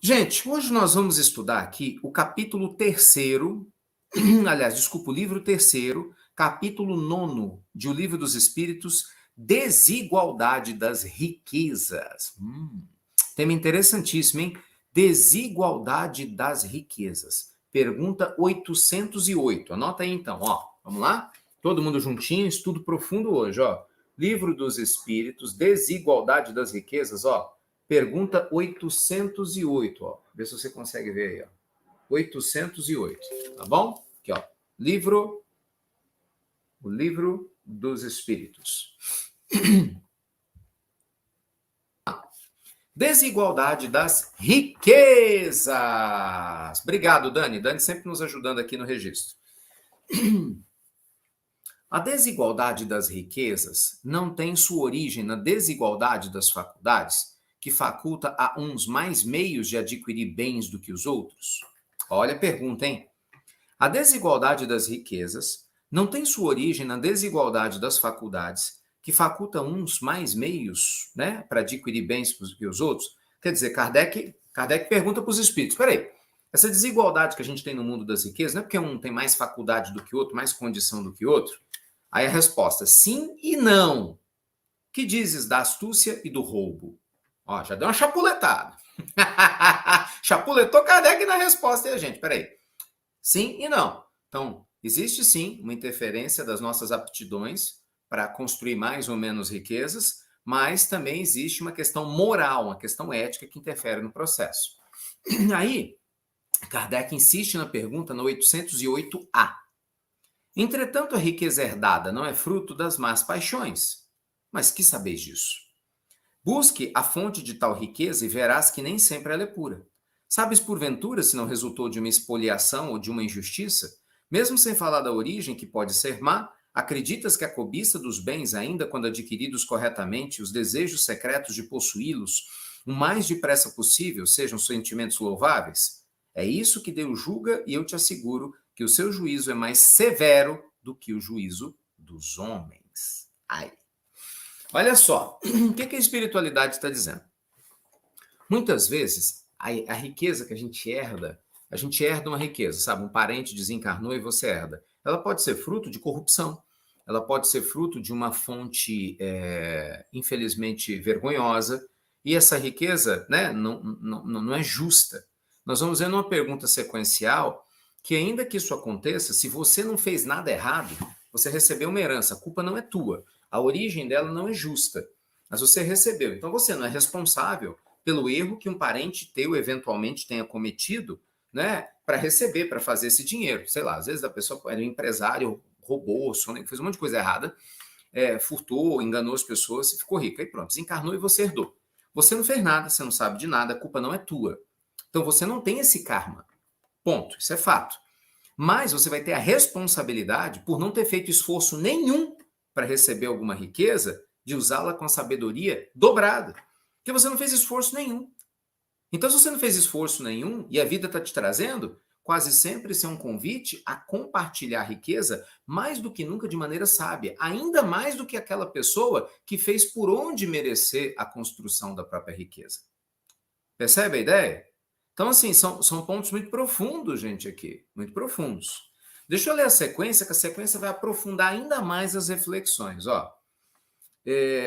Gente, hoje nós vamos estudar aqui o capítulo terceiro, aliás, desculpa, o livro terceiro, capítulo nono de O Livro dos Espíritos, Desigualdade das Riquezas. Tema interessantíssimo, hein? Desigualdade das Riquezas. Pergunta 808. Anota aí então, ó. Vamos lá? Todo mundo juntinho, estudo profundo hoje, ó. Livro dos Espíritos, Desigualdade das Riquezas, ó. Pergunta 808, ó. Vê se você consegue ver aí, ó. 808, tá bom? Aqui, ó. O Livro dos Espíritos. Desigualdade das riquezas. Obrigado, Dani. Dani sempre nos ajudando aqui no registro. A desigualdade das riquezas não tem sua origem na desigualdade das faculdades, que faculta a uns mais meios de adquirir bens do que os outros? Olha a pergunta, hein? A desigualdade das riquezas não tem sua origem na desigualdade das faculdades, que faculta uns mais meios, né, para adquirir bens do que os outros? Quer dizer, Kardec pergunta para os espíritos, peraí, essa desigualdade que a gente tem no mundo das riquezas não é porque um tem mais faculdade do que o outro, mais condição do que o outro? Aí a resposta, sim e não. Que dizes da astúcia e do roubo? Ó, já deu uma chapuletada. Chapuletou Kardec na resposta, e a gente, peraí. Sim e não. Então, existe sim uma interferência das nossas aptidões para construir mais ou menos riquezas, mas também existe uma questão moral, uma questão ética que interfere no processo. Aí, Kardec insiste na pergunta no 808A. Entretanto, a riqueza herdada não é fruto das más paixões. Mas que sabeis disso? Busque a fonte de tal riqueza e verás que nem sempre ela é pura. Sabes, porventura, se não resultou de uma expoliação ou de uma injustiça? Mesmo sem falar da origem, que pode ser má, acreditas que a cobiça dos bens, ainda quando adquiridos corretamente, os desejos secretos de possuí-los, o mais depressa possível, sejam sentimentos louváveis? É isso que Deus julga, e eu te asseguro que o seu juízo é mais severo do que o juízo dos homens. Ai. Olha só, o que a espiritualidade está dizendo? Muitas vezes, a riqueza que a gente herda uma riqueza, sabe? Um parente desencarnou e você herda. Ela pode ser fruto de corrupção, ela pode ser fruto de uma fonte, infelizmente, vergonhosa, e essa riqueza, né, não é justa. Nós vamos ver numa pergunta sequencial que, ainda que isso aconteça, se você não fez nada errado, você recebeu uma herança, a culpa não é tua, a origem dela não é justa, mas você recebeu. Então você não é responsável pelo erro que um parente teu eventualmente tenha cometido, né, para receber, para fazer esse dinheiro. Sei lá, às vezes a pessoa era um empresário, roubou, fez um monte de coisa errada, furtou, enganou as pessoas e ficou rico. Aí pronto, desencarnou e você herdou. Você não fez nada, você não sabe de nada, a culpa não é tua. Então você não tem esse karma. Ponto, isso é fato. Mas você vai ter a responsabilidade, por não ter feito esforço nenhum para receber alguma riqueza, de usá-la com a sabedoria dobrada. Porque você não fez esforço nenhum. Então, se você não fez esforço nenhum e a vida está te trazendo, quase sempre isso é um convite a compartilhar a riqueza mais do que nunca de maneira sábia, ainda mais do que aquela pessoa que fez por onde merecer a construção da própria riqueza. Percebe a ideia? Então, assim, são pontos muito profundos, gente, aqui. Muito profundos. Deixa eu ler a sequência, que a sequência vai aprofundar ainda mais as reflexões. Ó.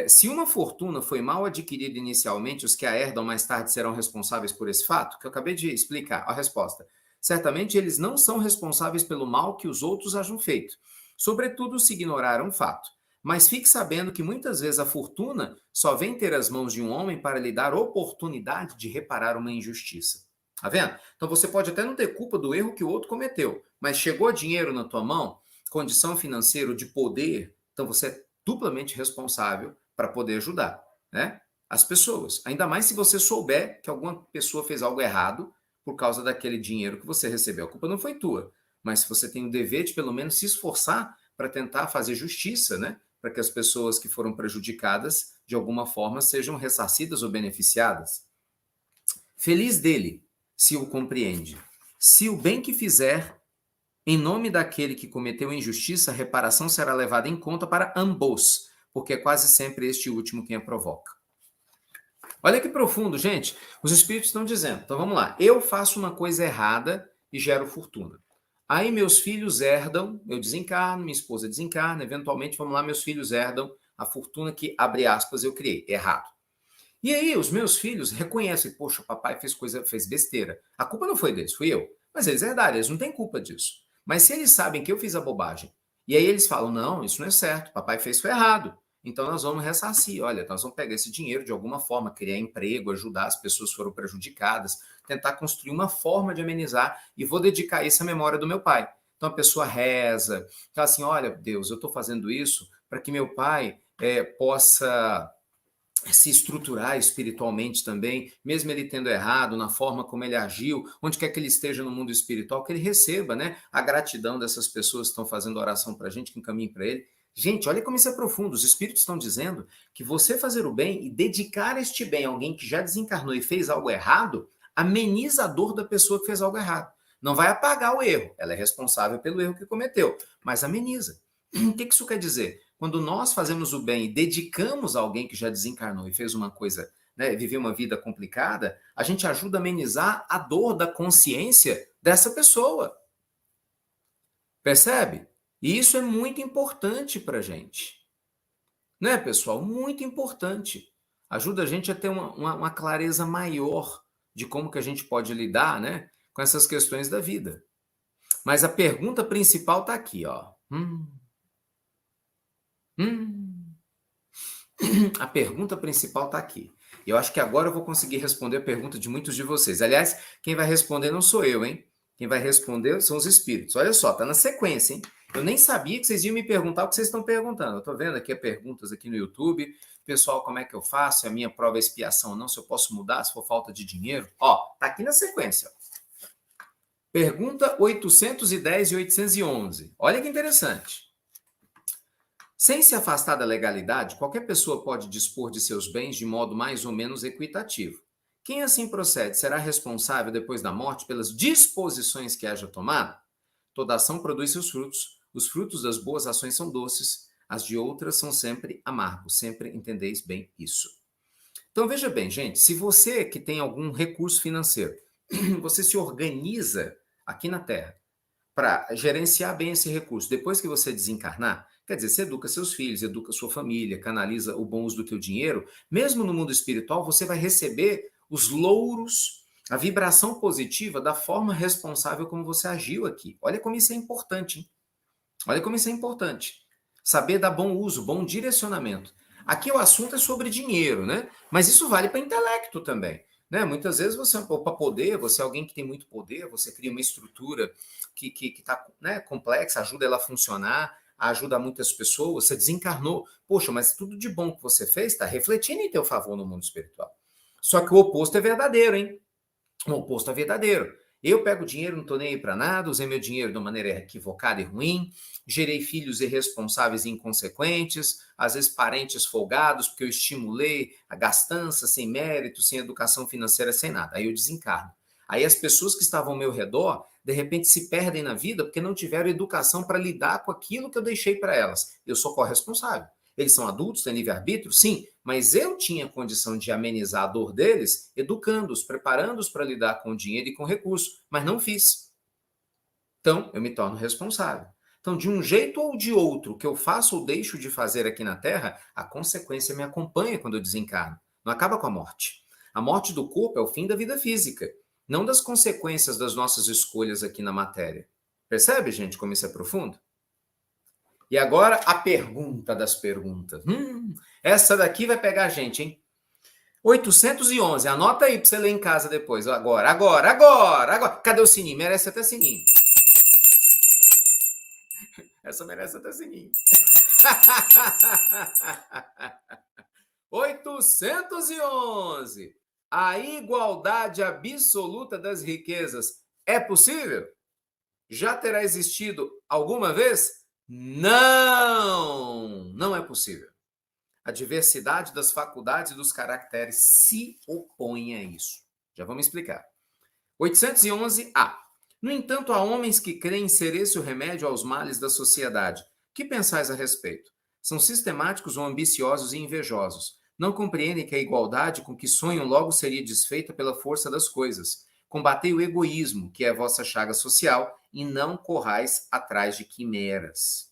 Se uma fortuna foi mal adquirida inicialmente, os que a herdam mais tarde serão responsáveis por esse fato? Que eu acabei de explicar. A resposta. Certamente eles não são responsáveis pelo mal que os outros hajam feito. Sobretudo se ignoraram o fato. Mas fique sabendo que muitas vezes a fortuna só vem ter as mãos de um homem para lhe dar oportunidade de reparar uma injustiça. Tá vendo? Então você pode até não ter culpa do erro que o outro cometeu, mas chegou dinheiro na tua mão, condição financeira de poder, então você é duplamente responsável para poder ajudar, né, as pessoas. Ainda mais se você souber que alguma pessoa fez algo errado por causa daquele dinheiro que você recebeu. A culpa não foi tua, mas se você tem o dever de pelo menos se esforçar para tentar fazer justiça, né, para que as pessoas que foram prejudicadas de alguma forma sejam ressarcidas ou beneficiadas. Feliz dele, se o compreende. Se o bem que fizer, em nome daquele que cometeu injustiça, a reparação será levada em conta para ambos, porque é quase sempre este último quem a provoca. Olha que profundo, gente. Os espíritos estão dizendo. Então vamos lá. Eu faço uma coisa errada e gero fortuna. Aí meus filhos herdam, eu desencarno, minha esposa desencarna, eventualmente, vamos lá, meus filhos herdam a fortuna que, abre aspas, eu criei. Errado. E aí os meus filhos reconhecem, poxa, o papai fez besteira. A culpa não foi deles, fui eu. Mas eles herdaram, eles não têm culpa disso. Mas se eles sabem que eu fiz a bobagem, e aí eles falam, não, isso não é certo, papai fez foi errado. Então nós vamos ressarcir, olha, nós vamos pegar esse dinheiro de alguma forma, criar emprego, ajudar as pessoas que foram prejudicadas, tentar construir uma forma de amenizar e vou dedicar isso à memória do meu pai. Então a pessoa reza, fala assim, olha, Deus, eu estou fazendo isso para que meu pai possa se estruturar espiritualmente também, mesmo ele tendo errado na forma como ele agiu, onde quer que ele esteja no mundo espiritual, que ele receba, né, a gratidão dessas pessoas que estão fazendo oração para a gente, que encaminhem para ele. Gente, olha como isso é profundo. Os espíritos estão dizendo que você fazer o bem e dedicar este bem a alguém que já desencarnou e fez algo errado, ameniza a dor da pessoa que fez algo errado. Não vai apagar o erro, ela é responsável pelo erro que cometeu, mas ameniza. O que isso quer dizer? Quando nós fazemos o bem e dedicamos a alguém que já desencarnou e fez uma coisa, né, viveu uma vida complicada, a gente ajuda a amenizar a dor da consciência dessa pessoa. Percebe? E isso é muito importante para a gente. Né, pessoal? Muito importante. Ajuda a gente a ter uma clareza maior de como que a gente pode lidar, né, com essas questões da vida. Mas a pergunta principal está aqui, ó. A pergunta principal está aqui. Eu acho que agora eu vou conseguir responder a pergunta de muitos de vocês. Aliás, quem vai responder não sou eu, hein? Quem vai responder são os espíritos. Olha só, tá na sequência, hein? Eu nem sabia que vocês iam me perguntar o que vocês estão perguntando. Eu estou vendo aqui as perguntas aqui no YouTube. Pessoal, como é que eu faço? É a minha prova é expiação ou não? Se eu posso mudar, se for falta de dinheiro? Ó, tá aqui na sequência. Pergunta 810 e 811. Olha que interessante. Sem se afastar da legalidade, qualquer pessoa pode dispor de seus bens de modo mais ou menos equitativo. Quem assim procede será responsável depois da morte pelas disposições que haja tomado? Toda ação produz seus frutos. Os frutos das boas ações são doces, as de outras são sempre amargos. Sempre entendeis bem isso. Então veja bem, gente, se você que tem algum recurso financeiro, você se organiza aqui na Terra para gerenciar bem esse recurso, depois que você desencarnar, quer dizer, você educa seus filhos, educa sua família, canaliza o bom uso do teu dinheiro, mesmo no mundo espiritual, você vai receber os louros, a vibração positiva da forma responsável como você agiu aqui. Olha como isso é importante, hein? Olha como isso é importante. Saber dar bom uso, bom direcionamento. Aqui o assunto é sobre dinheiro, né? Mas isso vale para intelecto também. Né? Muitas vezes você, para poder, você é alguém que tem muito poder, você cria uma estrutura que está, né, complexa, ajuda ela a funcionar, ajuda muitas pessoas, você desencarnou. Poxa, mas tudo de bom que você fez está refletindo em teu favor no mundo espiritual. Só que o oposto é verdadeiro, hein? O oposto é verdadeiro. Eu pego dinheiro, não estou nem aí para nada, usei meu dinheiro de uma maneira equivocada e ruim, gerei filhos irresponsáveis e inconsequentes, às vezes parentes folgados, porque eu estimulei a gastança sem mérito, sem educação financeira, sem nada. Aí eu desencarno. Aí as pessoas que estavam ao meu redor, de repente se perdem na vida porque não tiveram educação para lidar com aquilo que eu deixei para elas. Eu sou corresponsável. Eles são adultos, têm livre-arbítrio? Sim, mas eu tinha condição de amenizar a dor deles, educando-os, preparando-os para lidar com o dinheiro e com o recurso, mas não fiz. Então, eu me torno responsável. Então, de um jeito ou de outro, que eu faço ou deixo de fazer aqui na Terra, a consequência me acompanha quando eu desencarno. Não acaba com a morte. A morte do corpo é o fim da vida física, não das consequências das nossas escolhas aqui na matéria. Percebe, gente, como isso é profundo? E agora a pergunta das perguntas. Essa daqui vai pegar a gente, hein? 811, anota aí para você ler em casa depois. Agora. Cadê o sininho? Merece até sininho. Essa merece até sininho. 811. A igualdade absoluta das riquezas é possível? Já terá existido alguma vez? Não! Não é possível. A diversidade das faculdades e dos caracteres se opõe a isso. Já vamos explicar. 811A. No entanto, há homens que creem ser esse o remédio aos males da sociedade. Que pensais a respeito? São sistemáticos ou ambiciosos e invejosos. Não compreendem que a igualdade com que sonham logo seria desfeita pela força das coisas. Combatei o egoísmo, que é a vossa chaga social, e não corrais atrás de quimeras.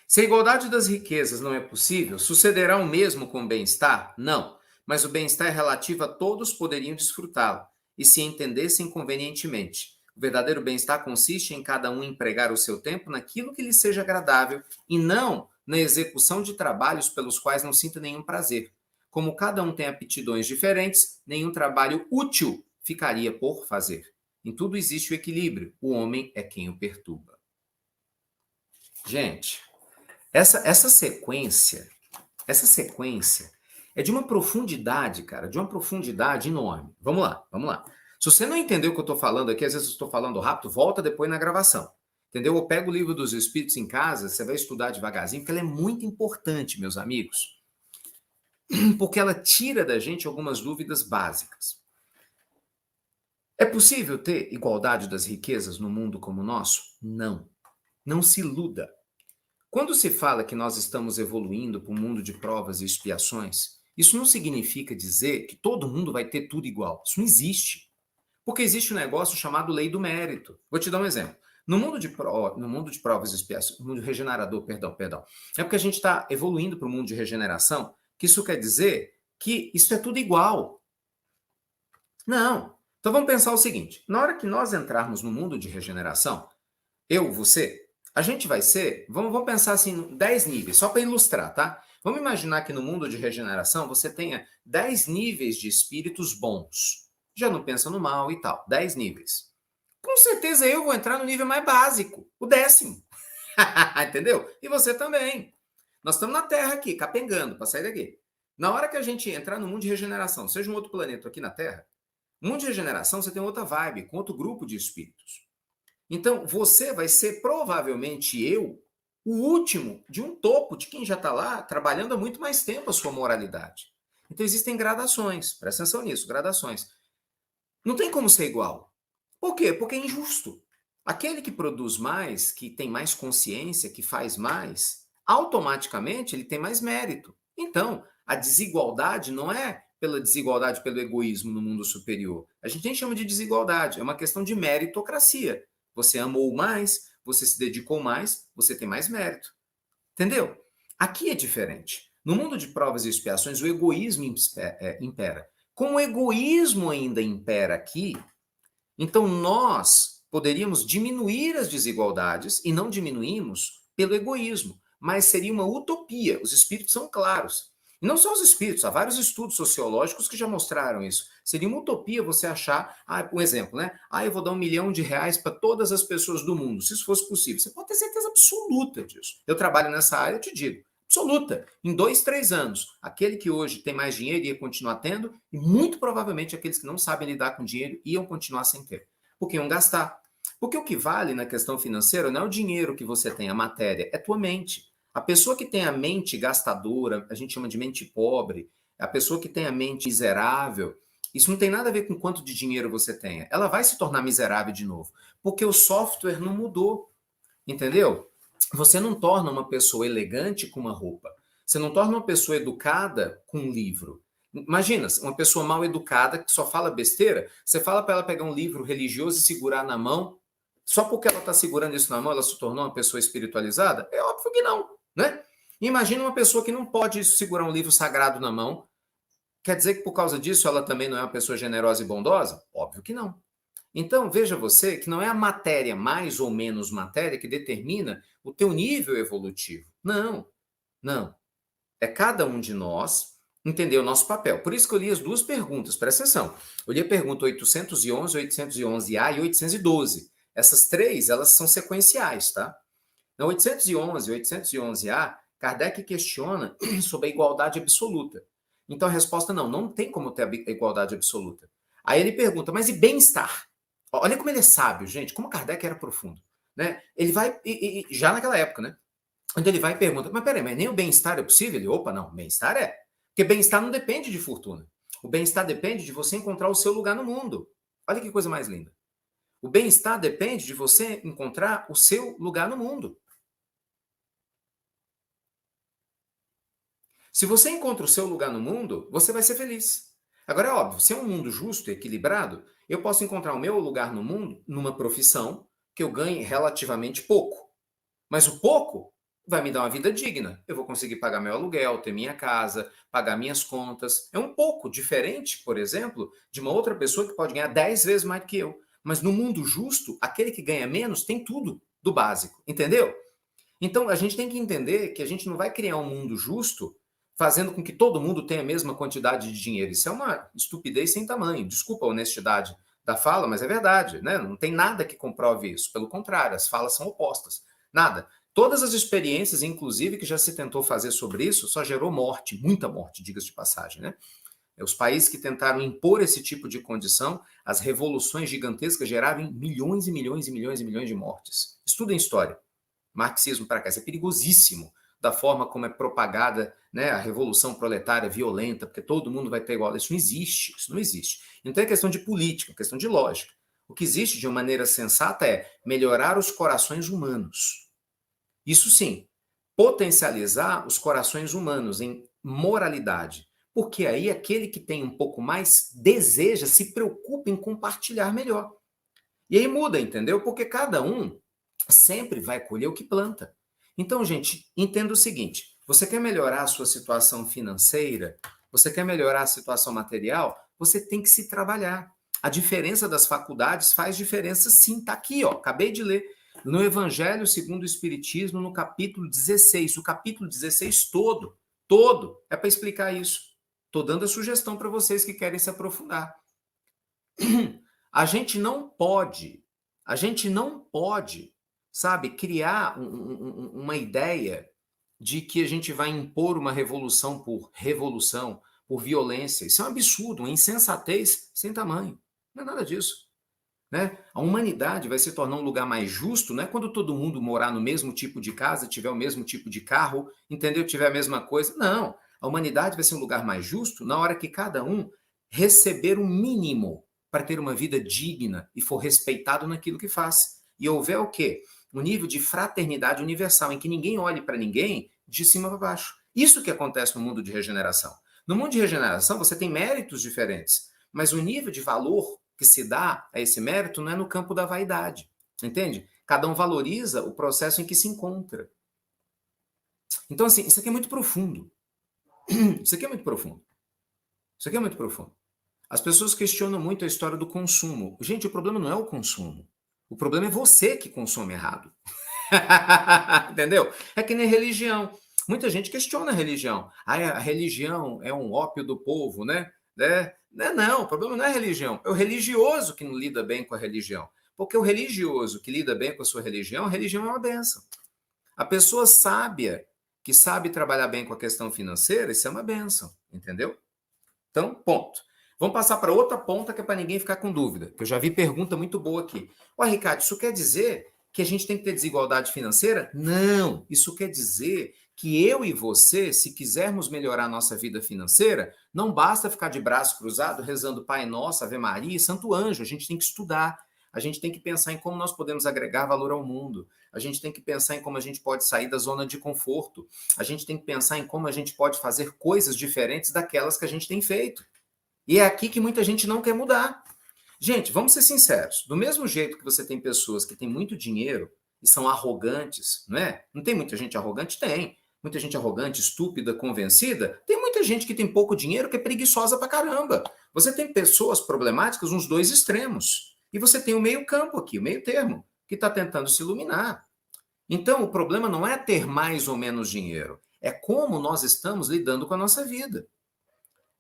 Se a igualdade das riquezas não é possível, sucederá o mesmo com o bem-estar? Não, mas o bem-estar é relativo a todos poderiam desfrutá-lo, e se entendessem convenientemente. O verdadeiro bem-estar consiste em cada um empregar o seu tempo naquilo que lhe seja agradável e não na execução de trabalhos pelos quais não sinta nenhum prazer. Como cada um tem aptidões diferentes, nenhum trabalho útil ficaria por fazer. Em tudo existe o equilíbrio, o homem é quem o perturba. Gente, essa sequência é de uma profundidade, cara, de uma profundidade enorme. Vamos lá, vamos lá. Se você não entendeu o que eu estou falando aqui, às vezes eu estou falando rápido, volta depois na gravação. Entendeu? Eu pego o livro dos Espíritos em casa, você vai estudar devagarzinho, porque ela é muito importante, meus amigos. Porque ela tira da gente algumas dúvidas básicas. É possível ter igualdade das riquezas no mundo como o nosso? Não. Não se iluda. Quando se fala que nós estamos evoluindo para um mundo de provas e expiações, isso não significa dizer que todo mundo vai ter tudo igual. Isso não existe. Porque existe um negócio chamado lei do mérito. Vou te dar um exemplo. No mundo de provas e expiações, no mundo regenerador, perdão. É porque a gente está evoluindo para o mundo de regeneração, que isso quer dizer que isso é tudo igual. Não. Então vamos pensar o seguinte: na hora que nós entrarmos no mundo de regeneração, eu, você, a gente vai ser, vamos pensar assim, 10 níveis, só para ilustrar, tá? Vamos imaginar que no mundo de regeneração você tenha 10 níveis de espíritos bons. Já não pensa no mal e tal, 10 níveis. Com certeza eu vou entrar no nível mais básico, o 10º. Entendeu? E você também. Nós estamos na Terra aqui, capengando, para sair daqui. Na hora que a gente entrar no mundo de regeneração, seja um outro planeta aqui na Terra, no mundo de regeneração você tem outra vibe, com outro grupo de espíritos. Então, você vai ser provavelmente o último de um topo de quem já está lá trabalhando há muito mais tempo a sua moralidade. Então, existem gradações. Presta atenção nisso, gradações. Não tem como ser igual. Por quê? Porque é injusto. Aquele que produz mais, que tem mais consciência, que faz mais, automaticamente ele tem mais mérito. Então, a desigualdade não é pela desigualdade, pelo egoísmo no mundo superior. A gente nem chama de desigualdade, é uma questão de meritocracia. Você amou mais, você se dedicou mais, você tem mais mérito. Entendeu? Aqui é diferente. No mundo de provas e expiações, o egoísmo impera. Como o egoísmo ainda impera aqui, então nós poderíamos diminuir as desigualdades e não diminuímos pelo egoísmo, mas seria uma utopia. Os espíritos são claros. E não só os espíritos, há vários estudos sociológicos que já mostraram isso. Seria uma utopia você achar, um exemplo, né? Eu vou dar R$1 milhão para todas as pessoas do mundo, se isso fosse possível. Você pode ter certeza absoluta disso. Eu trabalho nessa área, eu te digo. Absoluta. Em 2, 3 anos, aquele que hoje tem mais dinheiro ia continuar tendo, e muito provavelmente aqueles que não sabem lidar com dinheiro iam continuar sem ter. Porque iam gastar. Porque o que vale na questão financeira não é o dinheiro que você tem, a matéria, é tua mente. A pessoa que tem a mente gastadora, a gente chama de mente pobre, a pessoa que tem a mente miserável, isso não tem nada a ver com quanto de dinheiro você tenha. Ela vai se tornar miserável de novo, porque o software não mudou, entendeu? Você não torna uma pessoa elegante com uma roupa. Você não torna uma pessoa educada com um livro. Imagina, uma pessoa mal educada que só fala besteira, você fala para ela pegar um livro religioso e segurar na mão, só porque ela está segurando isso na mão, ela se tornou uma pessoa espiritualizada? É óbvio que não, né? Imagina uma pessoa que não pode segurar um livro sagrado na mão. Quer dizer que por causa disso ela também não é uma pessoa generosa e bondosa? Óbvio que não. Então, veja você que não é a matéria, mais ou menos matéria, que determina o teu nível evolutivo. Não, não. É cada um de nós entender o nosso papel. Por isso que eu li as duas perguntas, presta atenção. Eu li a pergunta 811, 811A e 812. Essas três, elas são sequenciais, tá? Na 811 e 811A, Kardec questiona sobre a igualdade absoluta. Então a resposta não tem como ter a igualdade absoluta. Aí ele pergunta, mas e bem-estar? Olha como ele é sábio, gente, como Kardec era profundo. Né? Ele vai, já naquela época, né? Onde ele vai e pergunta, mas peraí, mas nem o bem-estar é possível? Ele, opa, não, bem-estar é. Porque bem-estar não depende de fortuna. O bem-estar depende de você encontrar o seu lugar no mundo. Olha que coisa mais linda. O bem-estar depende de você encontrar o seu lugar no mundo. Se você encontra o seu lugar no mundo, você vai ser feliz. Agora, é óbvio, se é um mundo justo e equilibrado, eu posso encontrar o meu lugar no mundo numa profissão que eu ganhe relativamente pouco. Mas o pouco vai me dar uma vida digna. Eu vou conseguir pagar meu aluguel, ter minha casa, pagar minhas contas. É um pouco diferente, por exemplo, de uma outra pessoa que pode ganhar 10 vezes mais do que eu. Mas no mundo justo, aquele que ganha menos tem tudo do básico, entendeu? Então, a gente tem que entender que a gente não vai criar um mundo justo fazendo com que todo mundo tenha a mesma quantidade de dinheiro. Isso é uma estupidez sem tamanho. Desculpa a honestidade da fala, mas é verdade, né? Não tem nada que comprove isso. Pelo contrário, as falas são opostas. Nada. Todas as experiências, inclusive, que já se tentou fazer sobre isso, só gerou morte, muita morte, diga-se de passagem, né? Os países que tentaram impor esse tipo de condição, as revoluções gigantescas geraram milhões e milhões e milhões e milhões de mortes. Estudem história. Marxismo para cá. Isso é perigosíssimo, da forma como é propagada, né, a revolução proletária violenta, porque todo mundo vai ter igual. Isso não existe, isso não existe. Então é questão de política, questão de lógica. O que existe de uma maneira sensata é melhorar os corações humanos. Isso sim, potencializar os corações humanos em moralidade. Porque aí aquele que tem um pouco mais deseja, se preocupa em compartilhar melhor. E aí muda, entendeu? Porque cada um sempre vai colher o que planta. Então, gente, entenda o seguinte: você quer melhorar a sua situação financeira, você quer melhorar a situação material, você tem que se trabalhar. A diferença das faculdades faz diferença sim, tá aqui, ó, acabei de ler. No Evangelho segundo o Espiritismo, no capítulo 16, o capítulo 16 todo, é para explicar isso. Estou dando a sugestão para vocês que querem se aprofundar. A gente não pode, sabe, criar uma ideia de que a gente vai impor uma revolução, por violência. Isso é um absurdo, uma insensatez sem tamanho. Não é nada disso. Né? A humanidade vai se tornar um lugar mais justo, não é quando todo mundo morar no mesmo tipo de casa, tiver o mesmo tipo de carro, entendeu? Tiver a mesma coisa. Não. A humanidade vai ser um lugar mais justo na hora que cada um receber o mínimo para ter uma vida digna e for respeitado naquilo que faz. E houver o quê? Um nível de fraternidade universal, em que ninguém olhe para ninguém de cima para baixo. Isso que acontece no mundo de regeneração. No mundo de regeneração, você tem méritos diferentes, mas o nível de valor que se dá a esse mérito não é no campo da vaidade, entende? Cada um valoriza o processo em que se encontra. Então, assim, isso aqui é muito profundo. Isso aqui é muito profundo. Isso aqui é muito profundo. As pessoas questionam muito a história do consumo. Gente, o problema não é o consumo. O problema é você que consome errado. Entendeu? É que nem religião. Muita gente questiona a religião. Ah, a religião é um ópio do povo, né? Não, o problema não é a religião. É o religioso que não lida bem com a religião. Porque o religioso que lida bem com a sua religião, a religião é uma benção. A pessoa sábia, que sabe trabalhar bem com a questão financeira, isso é uma benção, entendeu? Então, ponto. Vamos passar para outra ponta que é para ninguém ficar com dúvida, que eu já vi pergunta muito boa aqui. Ué, Ricardo, isso quer dizer que a gente tem que ter desigualdade financeira? Não, isso quer dizer que eu e você, se quisermos melhorar a nossa vida financeira, não basta ficar de braço cruzado rezando Pai Nosso, Ave Maria e Santo Anjo. A gente tem que estudar, a gente tem que pensar em como nós podemos agregar valor ao mundo, a gente tem que pensar em como a gente pode sair da zona de conforto, a gente tem que pensar em como a gente pode fazer coisas diferentes daquelas que a gente tem feito. E é aqui que muita gente não quer mudar. Gente, vamos ser sinceros. Do mesmo jeito que você tem pessoas que têm muito dinheiro e são arrogantes, não é? Não tem muita gente arrogante? Tem. Muita gente arrogante, estúpida, convencida. Tem muita gente que tem pouco dinheiro que é preguiçosa pra caramba. Você tem pessoas problemáticas nos dois extremos. E você tem o meio campo aqui, o meio termo, que está tentando se iluminar. Então, o problema não é ter mais ou menos dinheiro. É como nós estamos lidando com a nossa vida.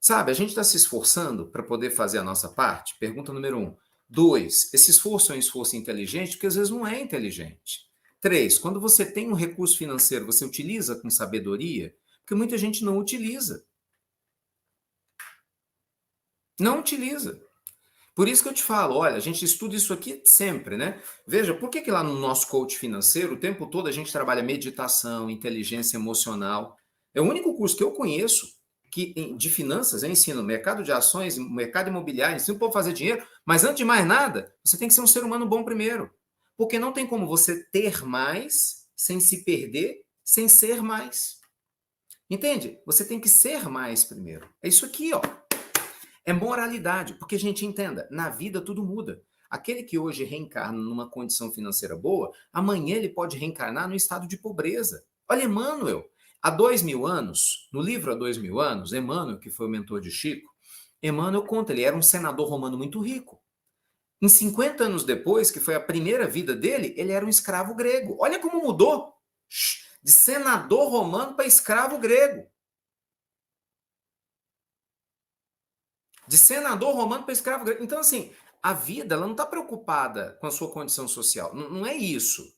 Sabe, a gente está se esforçando para poder fazer a nossa parte? Pergunta número 1. 2, esse esforço é um esforço inteligente, porque às vezes não é inteligente. 3, quando você tem um recurso financeiro, você utiliza com sabedoria? Porque muita gente não utiliza. Não utiliza. Por isso que eu te falo, olha, a gente estuda isso aqui sempre, né? Veja, por que lá no nosso coach financeiro, o tempo todo a gente trabalha meditação, inteligência emocional? É o único curso que eu conheço de finanças, eu ensino mercado de ações, mercado imobiliário, ensino o povo a fazer dinheiro, mas antes de mais nada, você tem que ser um ser humano bom primeiro. Porque não tem como você ter mais sem se perder, sem ser mais. Entende? Você tem que ser mais primeiro. É isso aqui, ó. É moralidade. Porque, gente, entenda, na vida tudo muda. Aquele que hoje reencarna numa condição financeira boa, amanhã ele pode reencarnar no estado de pobreza. Olha, Emmanuel, há 2000 anos, no livro Há 2000 anos, Emmanuel, que foi o mentor de Chico, Emmanuel conta, ele era um senador romano muito rico. Em 50 anos depois, que foi a primeira vida dele, ele era um escravo grego. Olha como mudou de senador romano para escravo grego. De senador romano para escravo grego. Então, assim, a vida ela não está preocupada com a sua condição social. Não, não é isso.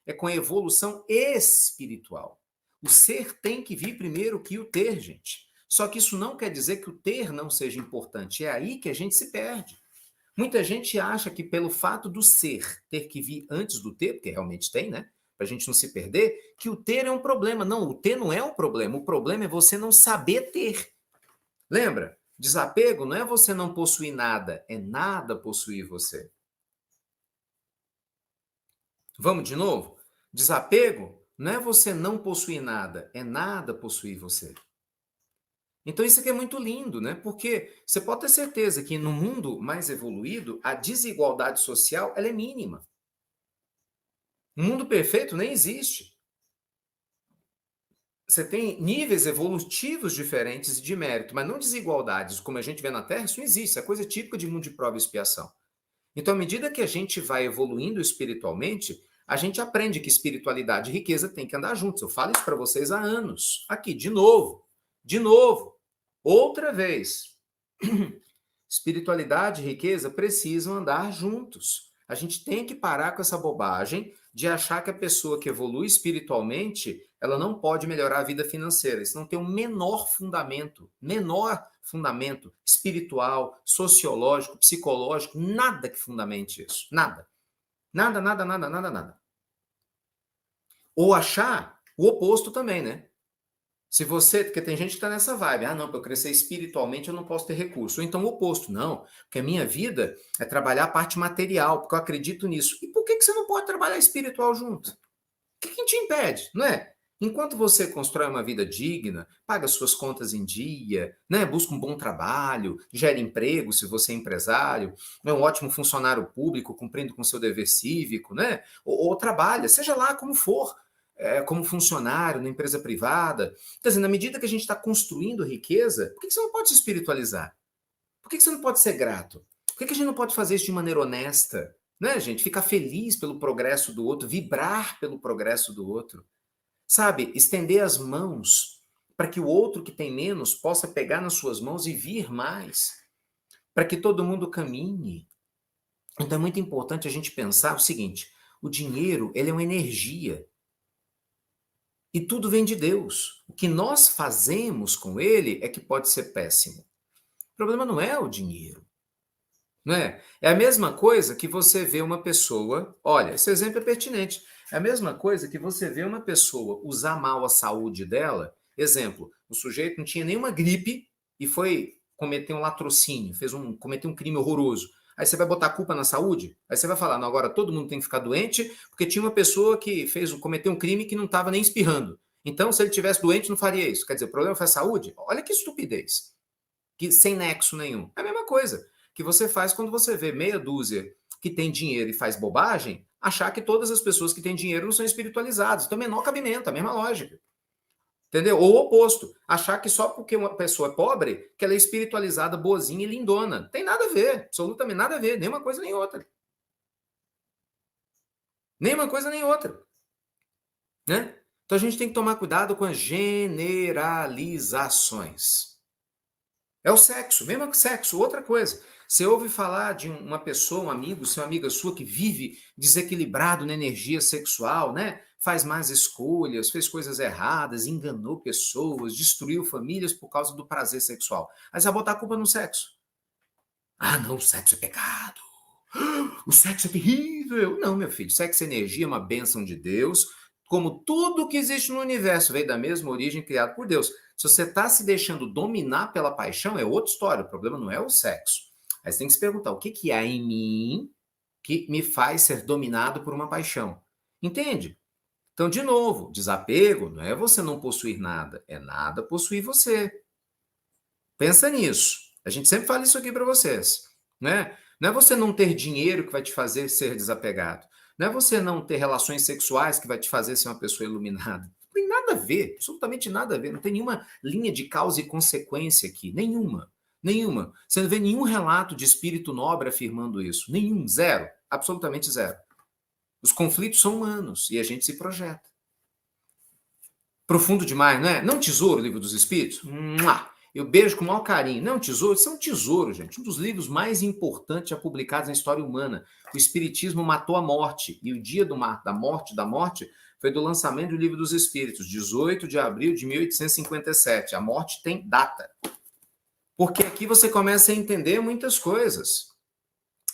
É com a evolução espiritual. O ser tem que vir primeiro que o ter, gente. Só que isso não quer dizer que o ter não seja importante. É aí que a gente se perde. Muita gente acha que pelo fato do ser ter que vir antes do ter, porque realmente tem, né? Para a gente não se perder, que o ter é um problema. Não, o ter não é o problema. O problema é você não saber ter. Lembra? Desapego não é você não possuir nada, é nada possuir você. Vamos de novo? Desapego não é você não possuir nada, é nada possuir você. Então isso aqui é muito lindo, né? Porque você pode ter certeza que no mundo mais evoluído, a desigualdade social ela é mínima. O mundo perfeito nem existe. Você tem níveis evolutivos diferentes de mérito, mas não desigualdades, como a gente vê na Terra, isso não existe, isso é coisa típica de mundo de prova e expiação. Então, à medida que a gente vai evoluindo espiritualmente, a gente aprende que espiritualidade e riqueza têm que andar juntos. Eu falo isso para vocês há anos. Aqui, de novo, outra vez. Espiritualidade e riqueza precisam andar juntos. A gente tem que parar com essa bobagem de achar que a pessoa que evolui espiritualmente, ela não pode melhorar a vida financeira. Isso não tem o menor fundamento espiritual, sociológico, psicológico, nada que fundamente isso. Nada. Nada, nada, nada, nada, nada. Ou achar o oposto também, né? Se você, porque tem gente que está nessa vibe, não, para eu crescer espiritualmente eu não posso ter recurso. Ou então o oposto, não, porque a minha vida é trabalhar a parte material, porque eu acredito nisso. E por que você não pode trabalhar espiritual junto? O que te impede, não é? Enquanto você constrói uma vida digna, paga suas contas em dia, né? Busca um bom trabalho, gera emprego se você é empresário, é um ótimo funcionário público cumprindo com seu dever cívico, né? Ou trabalha, seja lá como for, como funcionário na empresa privada. Quer dizer, na medida que a gente está construindo riqueza, por que você não pode se espiritualizar? Por que você não pode ser grato? Por que a gente não pode fazer isso de maneira honesta? Né, gente? Ficar feliz pelo progresso do outro, vibrar pelo progresso do outro. Sabe? Estender as mãos para que o outro que tem menos possa pegar nas suas mãos e vir mais. Para que todo mundo caminhe. Então é muito importante a gente pensar o seguinte: o dinheiro, ele é uma energia. E tudo vem de Deus. O que nós fazemos com ele é que pode ser péssimo. O problema não é o dinheiro. Não é? É a mesma coisa que você vê uma pessoa. Olha, esse exemplo é pertinente. É a mesma coisa que você vê uma pessoa usar mal a saúde dela. Exemplo, o sujeito não tinha nenhuma gripe e foi cometer um latrocínio, cometeu um crime horroroso. Aí você vai botar a culpa na saúde? Aí você vai falar, não, agora todo mundo tem que ficar doente porque tinha uma pessoa que cometeu um crime que não estava nem espirrando. Então, se ele tivesse doente, não faria isso. Quer dizer, o problema foi a saúde? Olha que estupidez. Que, sem nexo nenhum. É a mesma coisa que você faz quando você vê meia dúzia que tem dinheiro e faz bobagem, achar que todas as pessoas que têm dinheiro não são espiritualizadas. Então, menor cabimento, a mesma lógica. Entendeu? Ou o oposto, achar que só porque uma pessoa é pobre, que ela é espiritualizada, boazinha e lindona. Tem nada a ver, absolutamente nada a ver, nem uma coisa nem outra. Nem uma coisa nem outra. Né? Então a gente tem que tomar cuidado com as generalizações. É o sexo, mesmo que sexo, outra coisa. Você ouve falar de uma pessoa, um amigo, uma amiga sua que vive desequilibrado na energia sexual, né? Faz más escolhas, fez coisas erradas, enganou pessoas, destruiu famílias por causa do prazer sexual. Aí você vai botar a culpa no sexo. Não, o sexo é pecado. O sexo é terrível. Não, meu filho, sexo é energia, é uma bênção de Deus. Como tudo que existe no universo veio da mesma origem, criado por Deus. Se você está se deixando dominar pela paixão, é outra história. O problema não é o sexo. Aí você tem que se perguntar, o que há em mim que me faz ser dominado por uma paixão? Entende? Então, de novo, desapego não é você não possuir nada, é nada possuir você. Pensa nisso. A gente sempre fala isso aqui para vocês, né? Não é você não ter dinheiro que vai te fazer ser desapegado. Não é você não ter relações sexuais que vai te fazer ser uma pessoa iluminada. Não tem nada a ver, absolutamente nada a ver. Não tem nenhuma linha de causa e consequência aqui. Nenhuma. Nenhuma. Você não vê nenhum relato de espírito nobre afirmando isso. Nenhum. Zero. Absolutamente zero. Os conflitos são humanos e a gente se projeta. Profundo demais, não é? Não Tesouro, Livro dos Espíritos? Eu beijo com o maior carinho. Não, Tesouro, isso é um tesouro, gente. Um dos livros mais importantes já publicados na história humana. O Espiritismo matou a morte. E o dia da morte, foi do lançamento do Livro dos Espíritos, 18 de abril de 1857. A morte tem data. Porque aqui você começa a entender muitas coisas.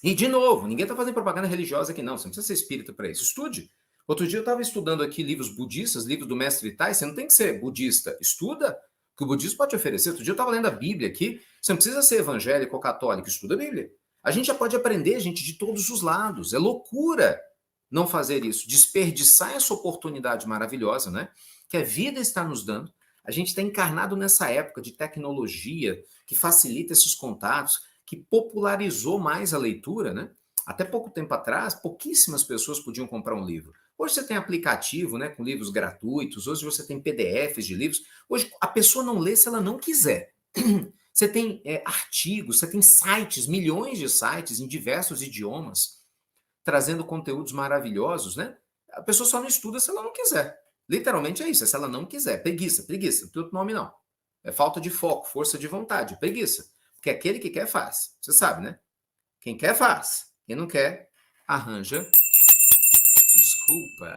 E, de novo, ninguém está fazendo propaganda religiosa aqui, não. Você não precisa ser espírita para isso. Estude. Outro dia eu estava estudando aqui livros budistas, livros do Mestre Tai. Você não tem que ser budista. Estuda o que o budismo pode te oferecer. Outro dia eu estava lendo a Bíblia aqui. Você não precisa ser evangélico ou católico. Estuda a Bíblia. A gente já pode aprender, gente, de todos os lados. É loucura não fazer isso. Desperdiçar essa oportunidade maravilhosa, né? Que a vida está nos dando. A gente está encarnado nessa época de tecnologia que facilita esses contatos, que popularizou mais a leitura, né? Até pouco tempo atrás, pouquíssimas pessoas podiam comprar um livro. Hoje você tem aplicativo, né, com livros gratuitos, hoje você tem PDFs de livros. Hoje a pessoa não lê se ela não quiser. Você tem artigos, você tem sites, milhões de sites em diversos idiomas, trazendo conteúdos maravilhosos, né? A pessoa só não estuda se ela não quiser. Literalmente é isso, é se ela não quiser. Preguiça, não tem outro nome não. É falta de foco, força de vontade, preguiça. Porque aquele que quer faz. Você sabe, né? Quem quer faz. Quem não quer, arranja. Desculpa.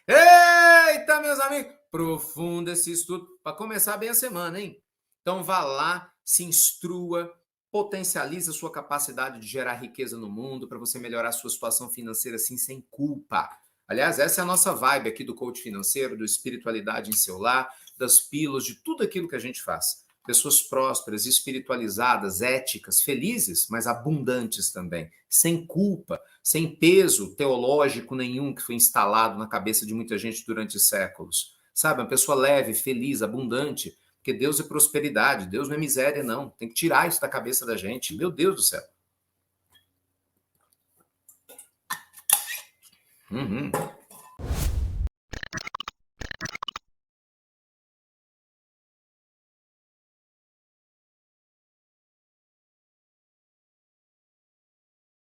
Eita, meus amigos! Profundo esse estudo para começar bem a semana, hein? Então vá lá, se instrua, potencialize a sua capacidade de gerar riqueza no mundo para você melhorar a sua situação financeira assim sem culpa. Aliás, essa é a nossa vibe aqui do coach financeiro, do espiritualidade em seu lar, das pílulas, de tudo aquilo que a gente faz. Pessoas prósperas, espiritualizadas, éticas, felizes, mas abundantes também, sem culpa, sem peso teológico nenhum que foi instalado na cabeça de muita gente durante séculos. Sabe, uma pessoa leve, feliz, abundante, porque Deus é prosperidade, Deus não é miséria, não. Tem que tirar isso da cabeça da gente. Meu Deus do céu.